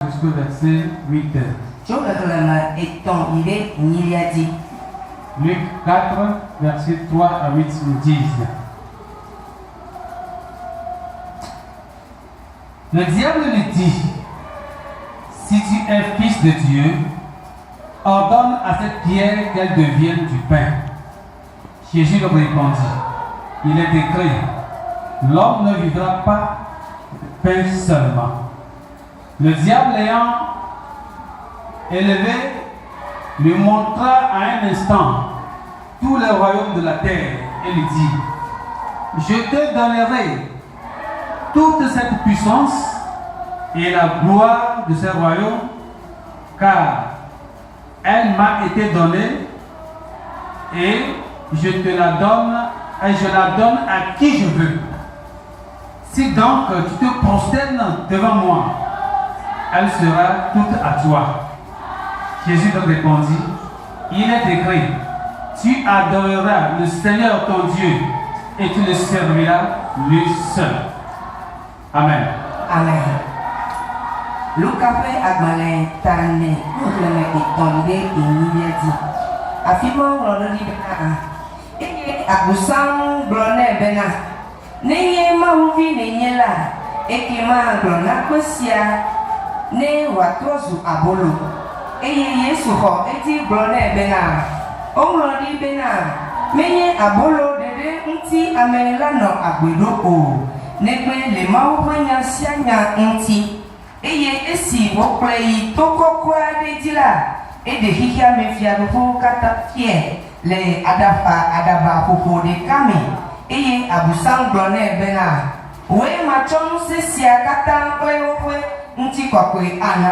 jusqu'au verset 8. Luc 4, versets 3 à 8 nous disent: Le diable lui dit: Si tu es fils de Dieu, ordonne à cette pierre qu'elle devienne du pain. Jésus leur répondit: Il est écrit, l'homme ne vivra pas de pain seulement. Le diable ayant élevé, lui montra à un instant tous les royaumes de la terre et lui dit: Je te donnerai toute cette puissance et la gloire de ces royaumes, car elle m'a été donnée et je te la donne et je la donne à qui je veux. Si donc tu te prosternes devant moi, elle sera toute à toi. Jésus leur répondit: Il est écrit, tu adoreras le Seigneur ton Dieu et tu le serviras lui seul. Amen. Amen. Luka pe agbalẽ tane le etɔ̃lie enyilia dzi. Afi ma ŋlɔ ɖe ɖi bena eye Abosam gblɔ nɛ bena nenye Mawuvi nenye la, ekema gblɔ na kpe sia ne wòatrɔ zu abolo. Eye Yesu xɔ edi gblɔ nɛ bena woŋlɔ ɖi bena menye abolo ɖeɖe ŋuti ame la nɔ agbe ɖo o, negbe le Mawu ƒe nya sia nya ŋuti. Eye esi wòkplɔe yi to kɔkɔ aɖe dzi la, eɖe xixia me fiaɖuƒewo katã fiae le aɖaba ƒoƒo ɖeka me. Eye Abosam gblɔ nɛ bena woe matsɔ ŋusẽ sia katã kple woƒe ŋutikɔkɔe ana,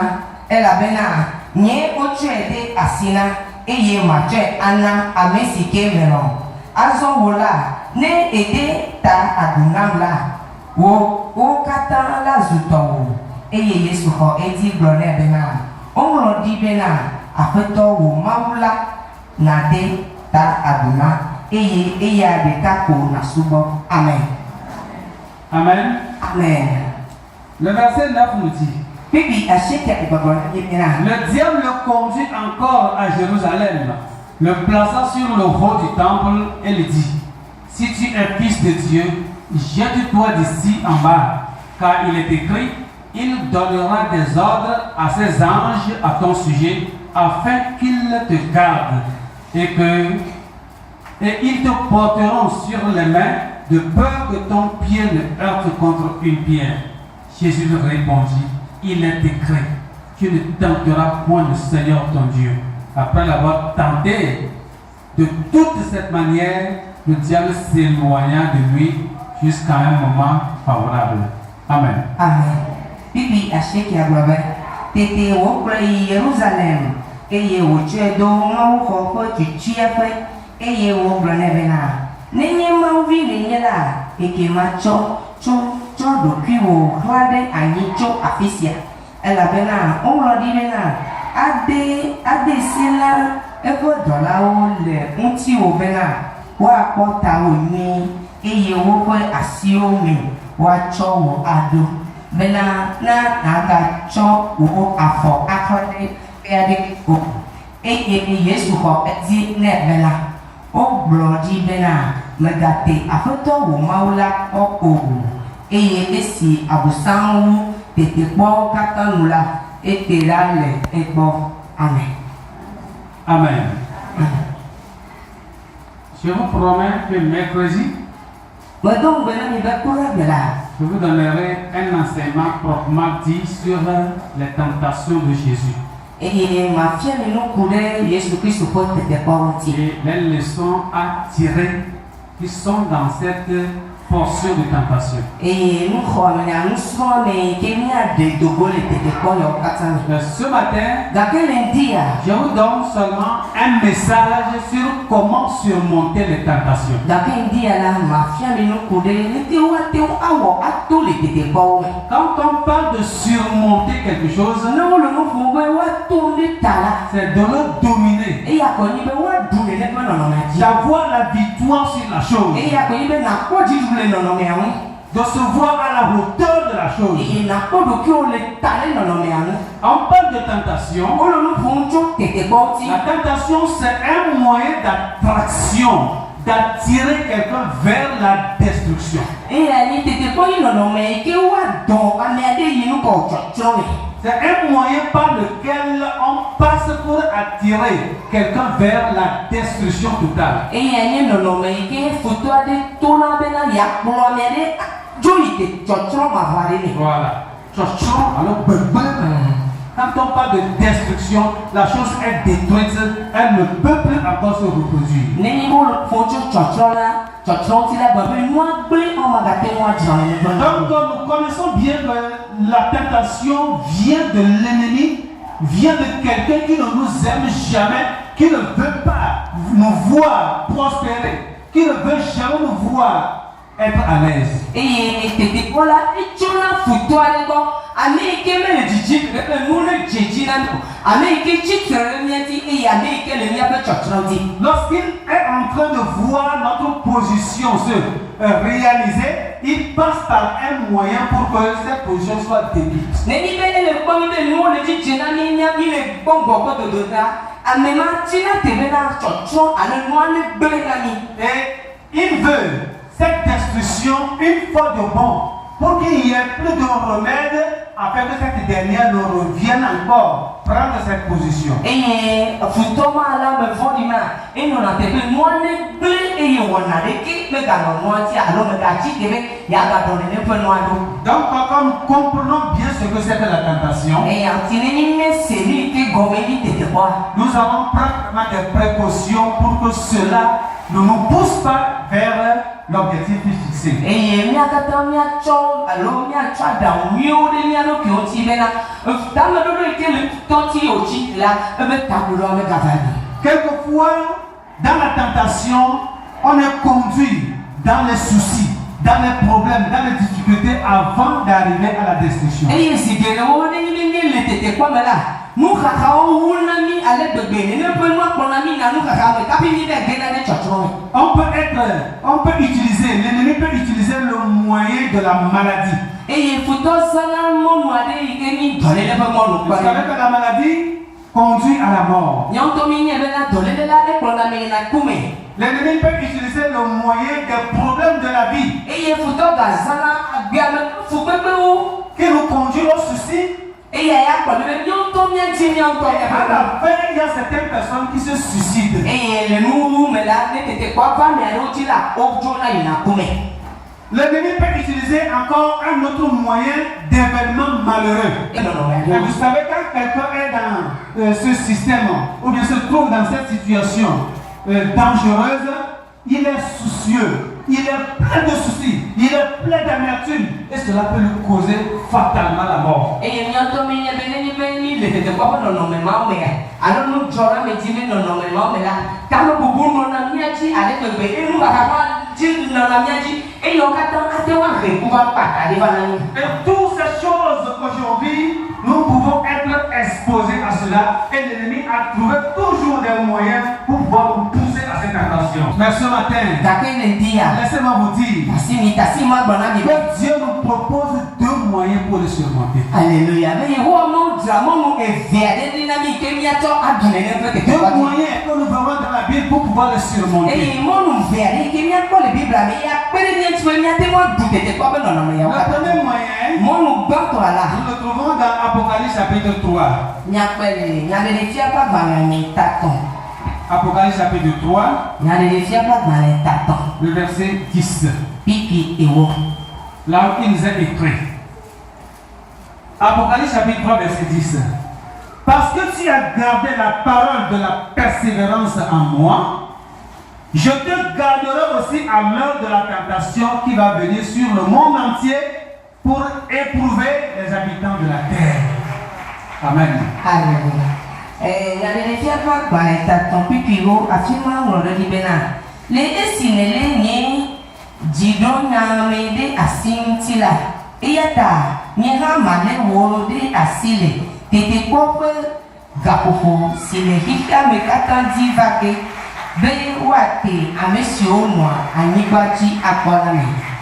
elabena nye wotsɔe ɖe asi na eye matsɔe ana ame si ke melɔ. Azɔ wo la, ne eɖe ta aɖu nam la, wo katã la zu tɔwò. Eye Yesu xɔ edi gblɔ nɛ bena woŋlɔ ɖi bena Aƒetɔ wò Mawu la nàɖe ta aɖu na eye eya ɖeka ko nàsubɔ. Amen. Amen. Amen. Le verset 9 nous dit: Bibi asieke gbɔgbɔ na yemina. Le diable le conduit encore à Jérusalem, le plaça sur le haut du temple et lui dit: Si tu es fils de Dieu, jette-toi d'ici en bas, car il est écrit, il donnera des ordres à ses anges à ton sujet, afin qu'ils te gardent, et ils te porteront sur les mains, de peur que ton pied ne heurte contre une pierre. Jésus lui répondit: Il est écrit, tu ne tenteras point le Seigneur ton Dieu. Après l'avoir tenté de toute cette manière, le diable s'éloigna de lui jusqu'à un moment favorable. Amen. Amen. Bibi asieke agblɔ be tete wòkplɔe yi Yerusalem eye wòtsɔe ɖo Mawuxɔ ƒe tutuiaƒe eye wògblɔ nɛ bena nenye Mawuvi nenye la, ekema tsɔ ɖokuiwò xlã ɖe anyi tso afi sia, elabena woŋlɔ ɖi bena ade si na eƒe dɔlawo le ŋutiwò bena woakpɔ tawò nyuie eye woƒe asiwo me woatsɔ wò aɖo bena na nàgatsɔ wò afɔ axɔ ɖe kpea ɖe o. Eye Yesu xɔ edi nɛ bena wogblɔ ɖi bena megate Aƒetɔ wò Mawu la kpɔ o. Eye esi Abosam wu tetekpɔwo katã nu la, ete la le egbɔ. Amen. Amen. Je vous promets que mercredi, Medo ŋugbe na mi be kura gbe la, je vous donnerai un enseignement proprement dit sur les tentations de Jésus. eye mafia mi nuku ɖe Yesu Kristo ƒe tetekpɔwo ŋuti. Et les leçons à tirer qui sont dans cette portion de tentation. Eye nuxɔmenya nusrɔ̃me ke míaɖe dogo le tetekpɔ yawo katã me. Mais ce matin, Gake le ŋdia, je vous donne seulement un message sur comment surmonter les tentations. gake ŋdia la mafia mi nuku ɖe nete woate ŋu awɔ ato le tetekpɔwo me. Quand on parle de surmonter quelque chose, Ne wole nu ƒom be woato ɖe ta la, c'est de le dominer, eye akɔnyi be woaɖu le ƒe nɔnɔmea dzi. d'avoir la victoire sur la chose. Eye akɔnyi be nakpɔ dziɖu le nɔnɔmea ŋu. de se voir à la hauteur de la chose. Et n'a pas de qui on les talait dans le méandre. On parle de tentation. On le fonction qui était parti. La tentation, c'est un moyen d'attraction, d'attirer quelqu'un vers la destruction. Et elle était pas une non mais qui wa donc à m'aider il nous quoi. C'est un moyen par lequel on passe pour attirer quelqu'un vers la destruction totale. Et elle non mais qui photo de tout le monde ya pour m'aider. Voilà. Quand on parle de destruction, la chose est détruite, elle ne peut plus encore se reproduire. Donc nous connaissons bien que la tentation vient de l'ennemi, vient de quelqu'un qui ne nous aime jamais, qui ne veut pas nous voir prospérer, qui ne veut jamais nous voir être à l'aise. Et c'était quoi là? Et tu l'as foutu à l'époque. Américain, mais le Gigi, nous le Gigi, Américain, tu te reviens et Américain, le mien peut te. Lorsqu'il est en train de voir notre position se réaliser, il passe par un moyen pour que cette position soit débilie. N'est-ce pas le point de nous, le Gigi, il est bon pour de Doda. À mes matins, tu es là, tu à le noir, le blé d'ami. Et il veut cette destruction une fois de bon, pour qu'il n'y ait plus de remède afin que cette dernière ne revienne encore prendre cette position. Et Futoma là me faut dire et nous n'avons pas moi ne blé et on a des qui me gagnent moi si alors me gâchis que me y a pas donné ne peut noir. Donc quand nous comprenons bien ce que c'est que la tentation, et en tirant mais c'est lui qui gouverne de quoi. Nous avons pratiquement des précautions pour que cela ne nous pousse pas vers l'objectif fixé. Et mi akata mi acho alors mi acho da mi o de mi ano ki o ti bena da me do ke le tonti o ti la me tabulo me gavani. Quelquefois dans la tentation, on est conduit dans les soucis, dans les problèmes, dans les difficultés avant d'arriver à la destruction. Et si que o de ni le tete kwa mela nous kakao unami ale de bene ne peut moi pour ami na nous kakao kapi ni de gena de chocho. On peut utiliser, l'ennemi peut utiliser le moyen de la maladie. Et il faut ça mon moade ikeni donner le mon. Parce qu'avec la maladie conduit à la mort. L'ennemi peut utiliser le moyen des problèmes de la vie qui nous conduit au souci. Et à la fin, il y a certaines personnes qui se suicident. L'ennemi peut utiliser encore un autre moyen d'événement malheureux. Et vous savez, quand quelqu'un est dans ce système, ou bien se trouve dans cette situation dangereuse, il est soucieux, il est plein de soucis, il est plein d'amertume, et cela peut lui causer fatalement la mort. Et toutes ces choses qu'aujourd'hui, nous pouvons être exposés à cela, et l'ennemi a trouvé toujours des moyens pour pouvoir nous pousser à cette tentation. Mais ce matin, laissez-moi vous dire que Dieu nous propose deux moyens pour le surmonter. Alléluia. Deux moyens que nous verrons dans la Bible pour pouvoir le surmonter. Le premier moyen, nous le trouvons dans Apocalypse chapitre 3. Apocalypse chapitre 3, le verset 10. Là où il nous est écrit. Apocalypse chapitre 3, verset 10. Parce que tu as gardé la parole de la persévérance en moi, je te garderai aussi à l'heure de la tentation qui va venir sur le monde entier pour éprouver les habitants de la terre. Amen.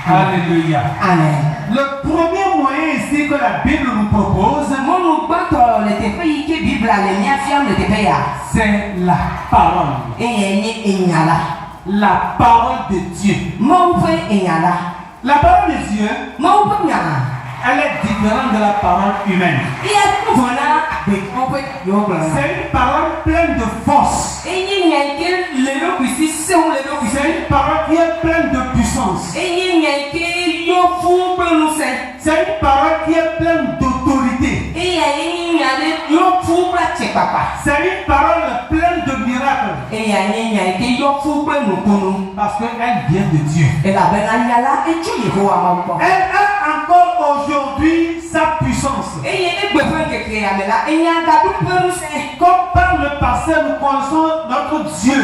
Alléluia. Amen. Le premier moyen ici que la Bible nous propose, c'est la parole. La parole de Dieu. La parole de Dieu, elle est différente de la parole humaine. C'est une parole pleine de force. C'est une parole qui est pleine de puissance. C'est une parole qui est pleine d'autorité. C'est une parole pleine de miracles. Parce qu'elle vient de Dieu. Elle a encore aujourd'hui sa puissance. Comme par le passé, nous connaissons notre Dieu.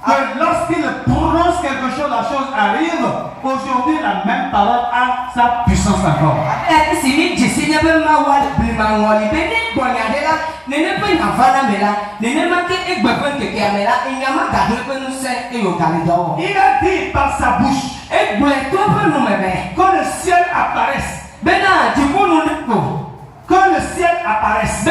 Que lorsqu'il prononce quelque chose, la chose arrive. Aujourd'hui, la même parole a sa puissance encore. Il a dit par sa bouche que le ciel apparaisse. Que le ciel apparaisse.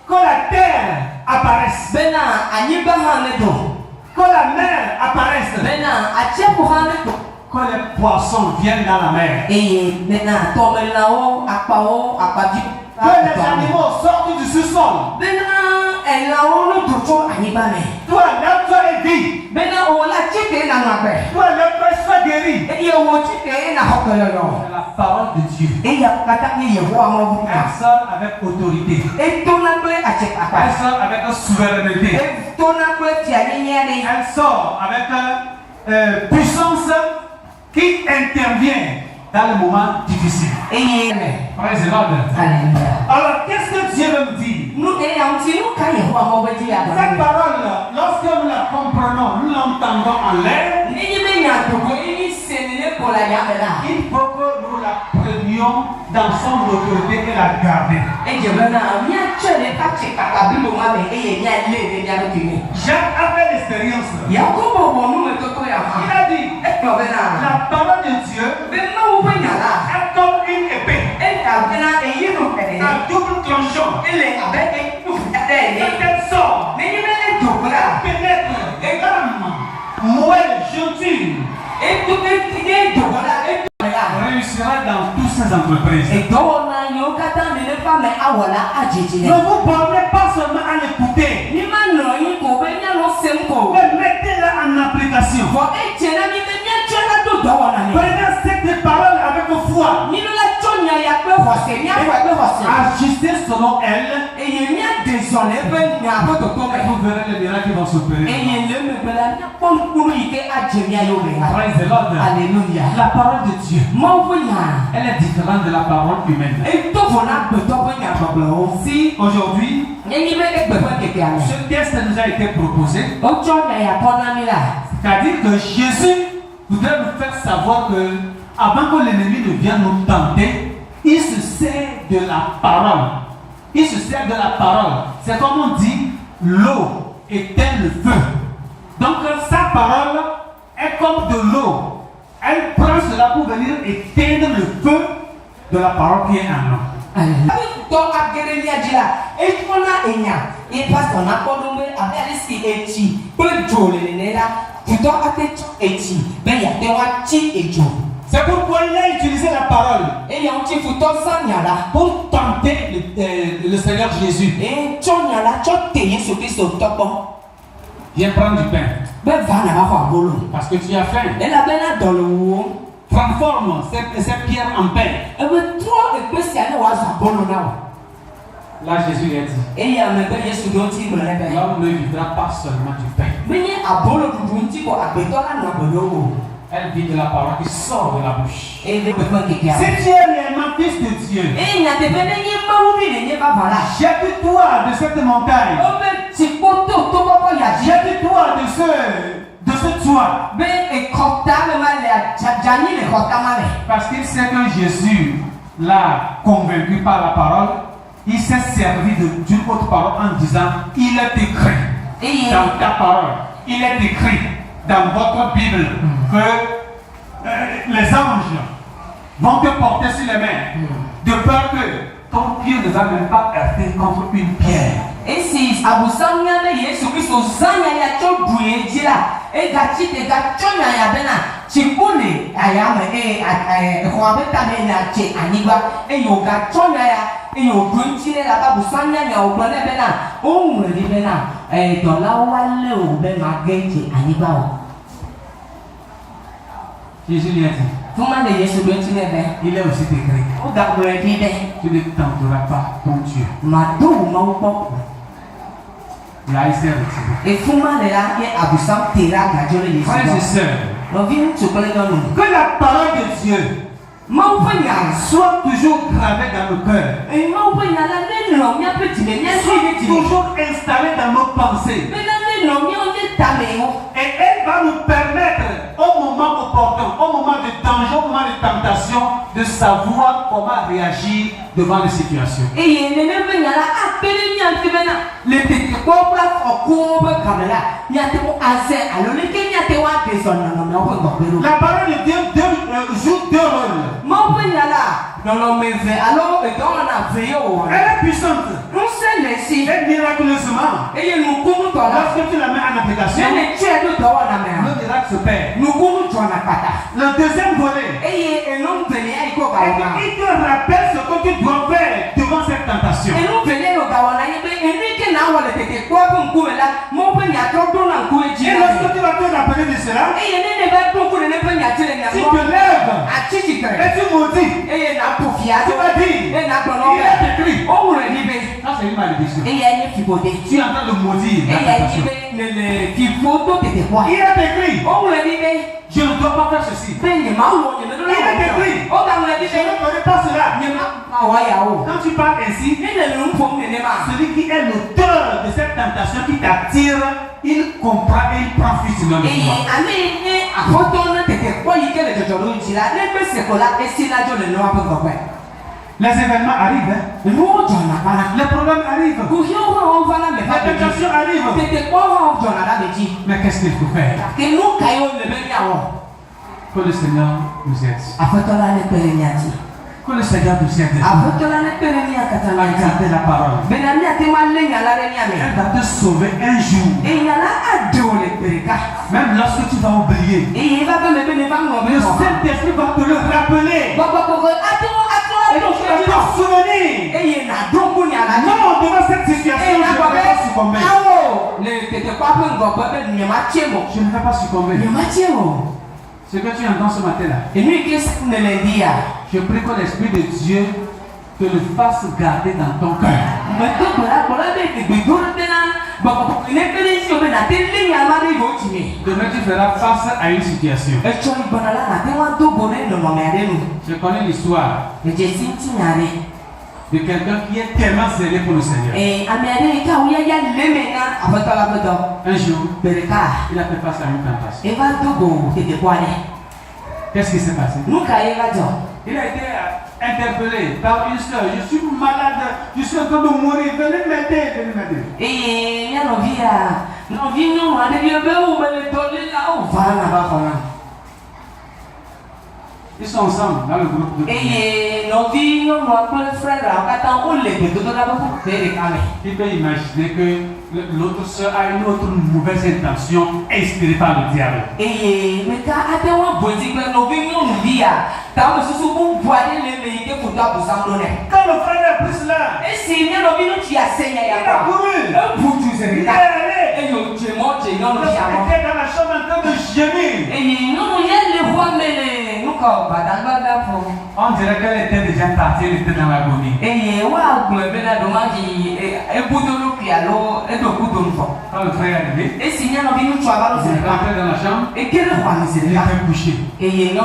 Que la terre apparaisse. Que la mer apparaisse. Que les poissons viennent dans la mer. Que les animaux sortent du sous-sol. Toi, l'être est dit. Toi, l'être soit guéri. C'est la parole de Dieu. Elle sort avec autorité. Elle sort avec souveraineté. Elle sort avec puissance qui intervient dans les moments difficiles. Praise the Lord. Alors, qu'est-ce que Dieu veut dire? Cette parole, lorsque nous la comprenons, nous l'entendons en l'air, il faut que nous la prenions dans son autorité et la garder. Jacques a fait l'expérience. Il a dit, la parole de Dieu est comme une épée à double tranchant. Elle sort, pénètre, moelle, jointure, réussira dans toutes ces entreprises. Ne vous bornez pas seulement à l'écouter, mais mettez-la en application. Prenez cette parole avec foi. Agissez selon elle. Et vous verrez les miracles qui vont s'opérer. Praise the Lord. Alléluia. La parole de Dieu, elle est différente de la parole humaine. Si aujourd'hui ce test nous a été proposé, c'est-à-dire que Jésus voudrait nous faire savoir que avant que l'ennemi ne vienne nous tenter, il se sert de la parole. Il se sert de la parole. C'est comme on dit, l'eau éteint le feu. Donc sa parole est comme de l'eau. Elle prend cela pour venir éteindre le feu de la parole qui est en nous. C'est pourquoi il a utilisé la parole pour tenter le Seigneur Jésus. Viens prendre du pain. Parce que tu as faim. Transforme cette pierre en pain. Là, Jésus lui a dit, l'homme ne vivra pas seulement du pain. Elle vit de la parole qui sort de la bouche. Si tu es réellement fils de Dieu, jette-toi de cette montagne. Jette-toi de ce toit. Parce qu'il sait que Jésus l'a convaincu par la parole. Il s'est servi d'une autre parole en disant, il est écrit. dans ta parole, il est écrit dans votre Bible que les anges vont te porter sur les mains, de peur que ton pied ne va même pas heurter contre une pierre. Et si abusanya na Yesu Kristo zanya ya chobuye jila e gachi te gachonya ya bena chikune ayama ko abeta me na che aniba e yo gachonya ya e yo gunchile la babusanya nya ogbone bena o nwere bena dola wale o be mageje aniba o. Jésus lui a dit, il est aussi écrit, tu ne tenteras pas ton Dieu. Là, il s'est retiré. Frères et sœurs, que la parole de Dieu soit toujours gravée dans nos cœurs, soit toujours installée dans nos pensées. Et elle va nous permettre, au moment opportun, au moment de danger, au moment de tentation, de savoir comment réagir devant les situations. La parole de Dieu joue deux rôles. Elle est puissante. Et miraculeusement, lorsque tu la mets en application, le miracle se perd. Le deuxième volet, il te rappelle ce que tu dois faire devant cette tentation. Et lorsque tu vas te rappeler de cela, tu te lèves et tu maudis. Tu vas dire, il est écrit. Ça, c'est une malédiction. Tu es en train de maudire la tentation. Il est écrit, je ne dois pas faire ceci. Il est écrit, je ne ferai pas cela. Quand tu parles ainsi, celui qui est l'auteur de cette tentation qui t'attire, il comprend et il prend facilement le pouvoir. Les événements arrivent, les problèmes arrivent, les tentations arrivent. Mais qu'est-ce qu'il faut faire? Que le Seigneur nous aide. Que le Seigneur nous aide. Garder la parole. Elle va te sauver un jour. Même lorsque tu vas oublier, le Saint-Esprit va te le rappeler. Et donc tu vas te souvenir. Non, devant cette situation, je ne vais pas succomber. Je ne vais pas succomber. Ce que tu entends ce matin-là, je prie que l'Esprit de Dieu te le fasse garder dans ton cœur. Demain tu feras face à une situation. Je connais l'histoire de quelqu'un qui est tellement sérieux pour le Seigneur. Un jour, il a fait face à une tentation. Qu'est-ce qui s'est passé? Il a été interpellé par une soeur. Je suis malade, je suis en train de mourir, venez m'aider, venez m'aider. Ils sont ensemble dans le groupe de il peut imaginer que l'autre soeur a une autre mauvaise intention inspirée par le diable. Quand le frère a pris cela, il a couru. Il est allé. Il était dans la chambre en train de gémir. On dirait qu'elle était déjà partie, elle était dans l'agonie. Quand le frère est arrivé, il est rentré dans la chambre, il était couché. Il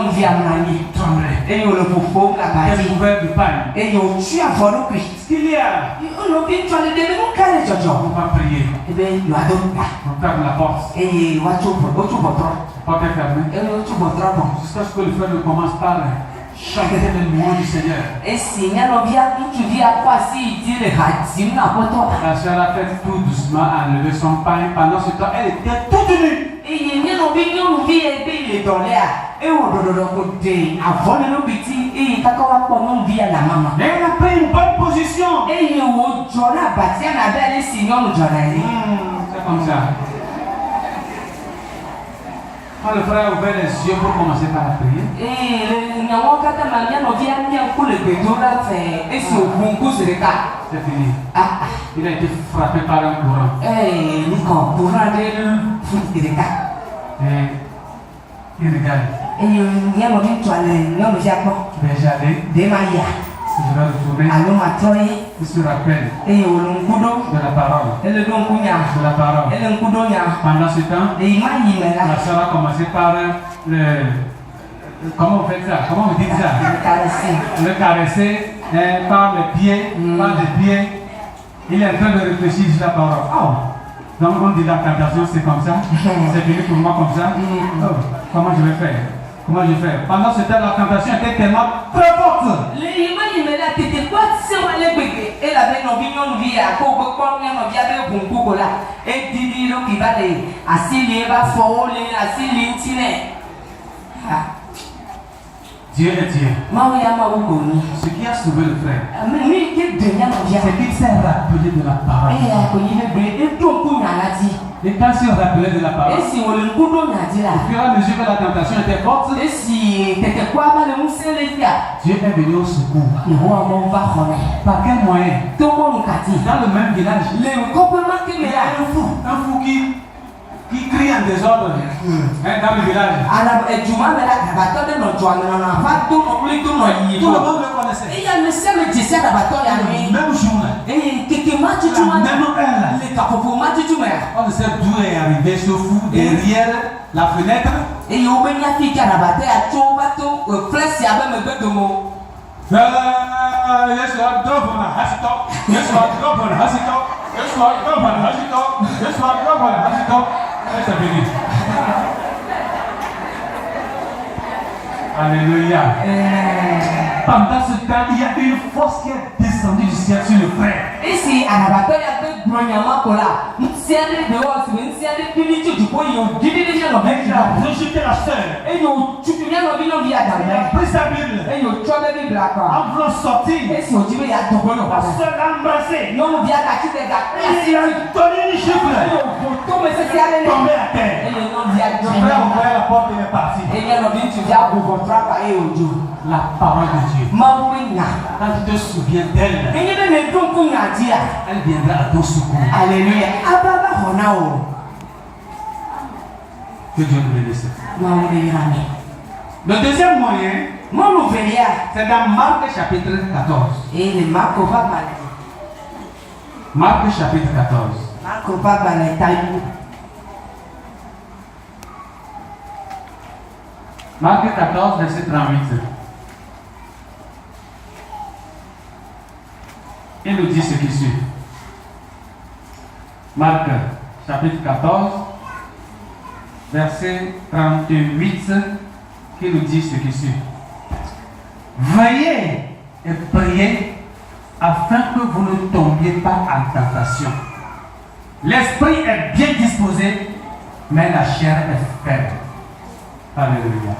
tremblait. Qu'elle pouvait du pain. Ce qu'il y a, on va prier. On ferme la porte. La porte est fermée. Jusqu'à ce que le frère ne commence par Chantez le louange du Seigneur. Et si tu vis à quoi si il dit le hadim n'a pas toi. La sœur a fait tout doucement à enlever son pain. Pendant ce temps, elle était toute nue. Et il y a une vie et il est dans l'air. Et on doit le côté avant le petit et il a comme vie à la maman. Et elle a pris une bonne position. Et il a bâti un bel signal. C'est comme ça. Quand le frère a ouvert les yeux pour commencer par la prière, et le Nyawaka Mania nous vient bien pour le bédou là fait et sur bon coup c'est le cas. c'est fini. Ah, Il a été frappé par un courant. eh, Nico, pour aller le cas. Et il regarde. Et il y a mon toile, non, mais j'ai pas. Mais j'allais, Des maillas. je vais retourner. Allons à toi. Il se rappelle Et au long coudo. de la parole. Et le long counya. De la parole. Et le coudo nya. Pendant ce temps, Et il m'a dit, mais là. la sœur a commencé par comment vous faites ça? Comment vous dites ça? Le caresser par les pieds, par les pieds. Il est en train de réfléchir sur la parole. Oh! Donc on dit la tentation, c'est comme ça. C'est venu pour moi comme ça. Oh, comment je vais faire? Comment je fais? Pendant ce temps, la tentation était tellement très forte. Il m'a dit, mais là, tu étais quoi? C'est moi les bébés. Et la belle non vie à Kobo, comme on vient de Bunkuko là. Et Didi, qui va aller assis, va foller, assis, l'intime. Dieu est Dieu. Ce qui a sauvé le frère, c'est qu'il s'est rappelé de la parole. Et quand il s'est rappelé de la parole, au fur et à mesure que la tentation était forte, Dieu est venu au secours. Par quel moyen? Dans le même village, il y a un fou qui crie en désordre dans le village. Tout le monde le connaissait. Même jour là, même heure, on ne sait d'où est arrivé ce fou derrière la fenêtre. C'est fini. Alléluia. Pendant ce temps, il y a une force qui est descendue du ciel sur le frère. Et si à la bataille, il y a Il a rejeté la sœur. et il Il a pris sa Bible. En voulant sortir, la sœur l'a embrassé. Il a donné une gifle. Tombé à terre. Le frère a ouvert la porte et est parti. La parole de Dieu. Quand tu te souviens d'elle, elle viendra à ton secours. Alléluia. Que Dieu nous bénisse. Le deuxième moyen, c'est dans Marc chapitre 14. Et le Marco va Marc chapitre 14. Marc 14, verset 38. Il nous dit ce qui suit. Marc chapitre 14, verset 38, qui nous dit ce qui suit. Veillez et priez afin que vous ne tombiez pas en tentation. L'esprit est bien disposé, mais la chair est faible. Alléluia.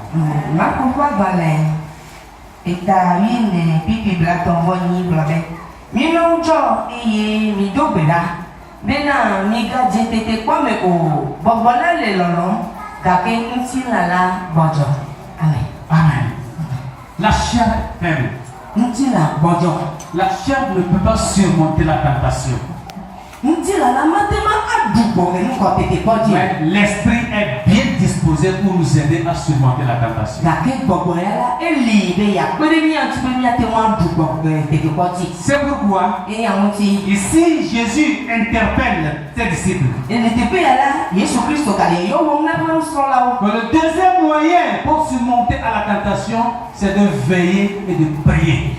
Amen. La chair est faible. La chair ne peut pas surmonter la tentation. Mais l'esprit est bien disposé pour nous aider à surmonter la tentation. C'est pourquoi ici Jésus interpelle ses disciples. Que le deuxième moyen pour surmonter à la tentation, c'est de veiller et de prier.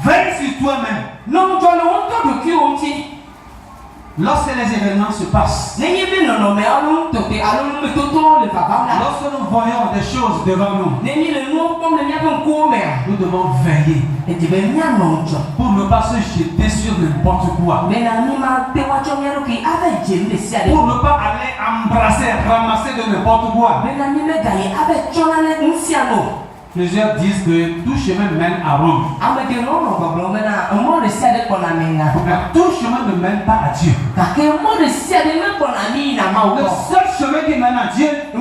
Veille sur toi-même. Lorsque les événements se passent, lorsque nous voyons des choses devant nous, nous devons veiller pour ne pas se jeter sur n'importe quoi, pour ne pas aller embrasser, ramasser de n'importe quoi. Plusieurs disent que tout chemin mène à Rome. Mais tout chemin ne mène pas à Dieu. Le seul chemin qui mène à Dieu, c'est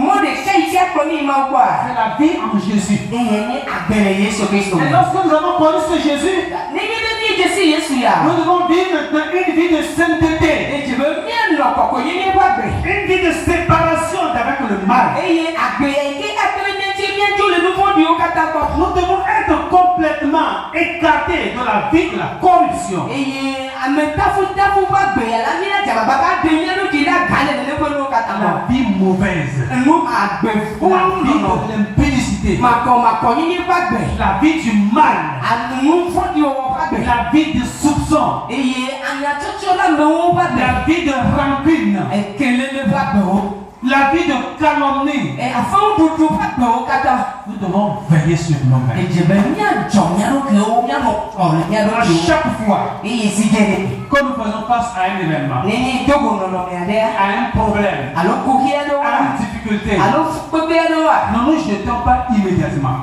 la vie en Jésus. Et lorsque nous avons connu ce Jésus, nous devons vivre maintenant une vie de sainteté, une vie de séparation avec le mal. Nous devons être complètement écartés de la vie de la corruption. La vie mauvaise, la vie de l'impudicité, la vie du mal, la vie du soupçon, la vie de rancune, la vie de calomnie. Nous devons veiller sur nous-mêmes. À chaque fois que nous faisons face à un événement, à un problème, à une difficulté, ne nous jetons pas immédiatement.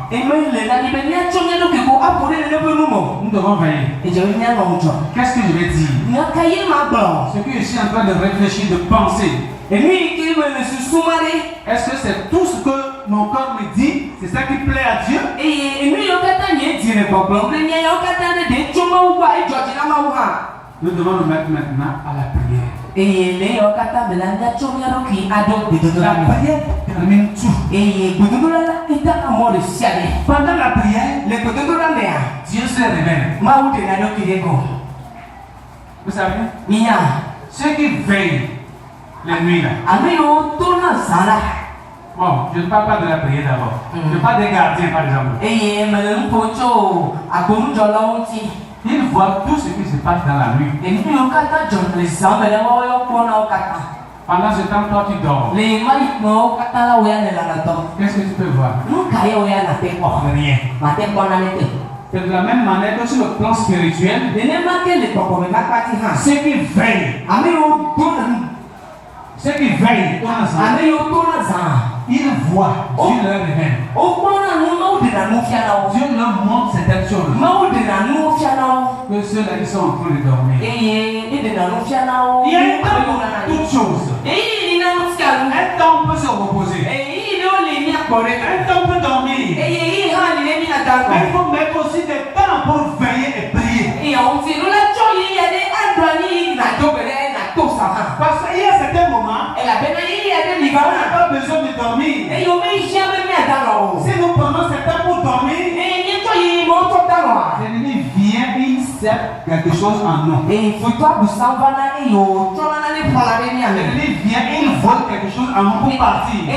Nous devons veiller. Qu'est-ce que je vais dire? Ce que je suis en train de réfléchir, de penser, est-ce que c'est tout ce que mon corps me dit? C'est ça qui plaît à Dieu? Nous devons nous mettre maintenant à la prière. La prière termine tout. Pendant la prière, Dieu se révèle. Vous savez, ceux qui veillent les nuits là. Bon, je ne parle pas de la prière d'abord. Je parle des gardiens par exemple. Ils voient tout ce qui se passe dans la nuit. Pendant ce temps, toi tu dors. Qu'est-ce que tu peux voir? Rien. C'est de la même manière que sur le plan spirituel, ceux qui veillent, ils voient, Dieu leur révèle. Dieu leur montre certaines choses que ceux-là qui sont en train de dormir. Il y a un temps pour toutes choses. Un temps peut se reposer. Un temps peut dormir. Mais il faut mettre aussi des temps pour veiller et prier. Parce qu'il y a certains moments, on n'a pas besoin de dormir. Si nous prenons ce temps pour dormir, l'ennemi vient, il sert quelque chose en nous. L'ennemi vient, il vole quelque chose en nous pour partir. Il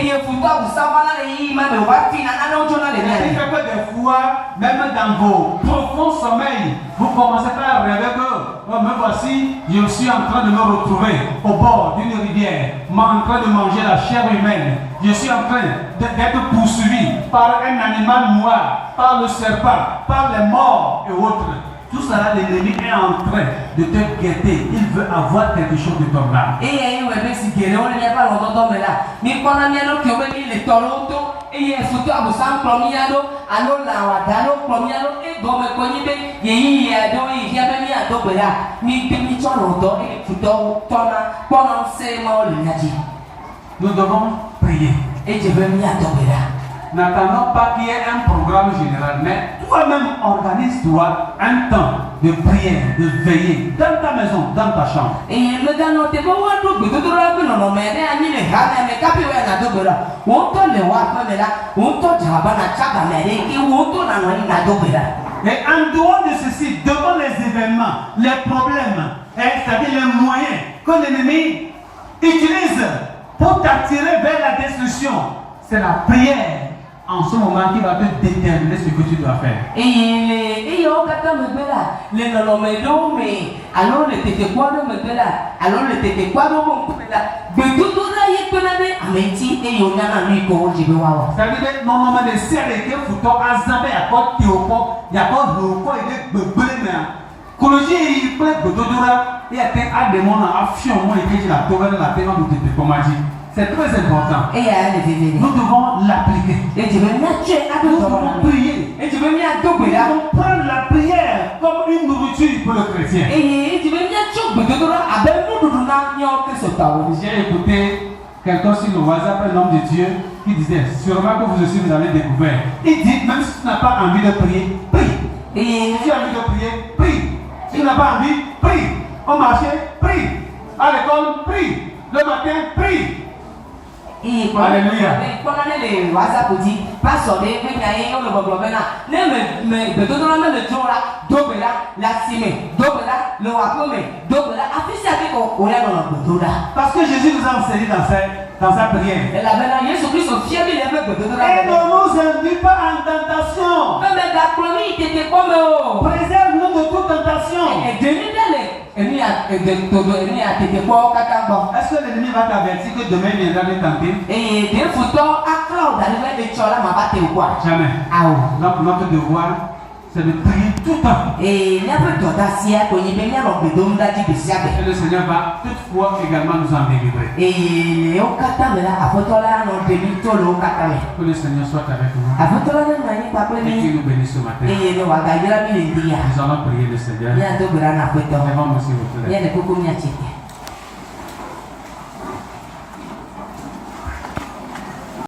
fait que des fois, même dans vos profonds sommeils, vous commencez à rêver que me voici, je suis en train de me retrouver au bord d'une rivière, en train de manger la chair humaine. Je suis en train d'être poursuivi par un animal noir, par le serpent, par les morts et autres. Tout cela, l'ennemi est en train de te guetter. Il veut avoir quelque chose de ton âme. Nous devons prier. N'attendons pas qu'il y ait un programme général, mais toi-même organise-toi un temps de prière, de veiller, dans ta maison, dans ta chambre. Et en dehors de ceci, devant les événements, les problèmes, c'est-à-dire les moyens que l'ennemi utilise pour t'attirer vers la destruction, c'est la prière en ce moment qui va te déterminer ce que tu dois faire. Et au kata me bela, le nolomedo me, alors le tete kwado me bela, alors le tete kwado me bela. Betutu na yepenade ameti e yonana lui ko jibewa. Ça veut dire normalement les serres que photo azambe ya ko teopo, ya ko roko ide gbebele na. Koloji yi ple gododora et atteint à des moments à fion moi et que la tovelle la terre de te komaji. C'est très important. Nous devons l'appliquer. Nous devons prier. Nous devons prendre la prière comme une nourriture pour le chrétien. J'ai écouté quelqu'un sur le WhatsApp, un homme de Dieu, qui disait, sûrement que vous aussi vous avez découvert. Il dit, même si tu n'as pas envie de prier, prie. Si tu as envie de prier, prie. Si tu n'as pas envie, prie. Au marché, prie. À l'école, prie. Le matin, prie. Alléluia. Le WhatsApp dit, pas sur les médias, on le voit maintenant. Mais de tout le monde, le jour là, dobela, la cime, dobela, le wapome, dobela, affiché avec au lèvre dans le dos là. Parce que Jésus nous a enseigné dans sa prière. Et la veille, Jésus-Christ se fiait de l'effet de tout là. Et ne nous induis pas en tentation. Mais la première, il était comme préserve-nous de toute tentation. Et demi d'aller. Est-ce que l'ennemi va t'avertir que demain il viendra te tenter? Et des photos à Claude arrivé de Chola m'a battu ou quoi? Jamais. Donc notre devoir c'est de prier tout le temps. Et le Seigneur va toutefois également nous en délivrer. Que le Seigneur soit avec nous. Et qu'il nous bénisse ce matin. Nous allons prier le Seigneur. Lèvons-nous s'il vous plaît.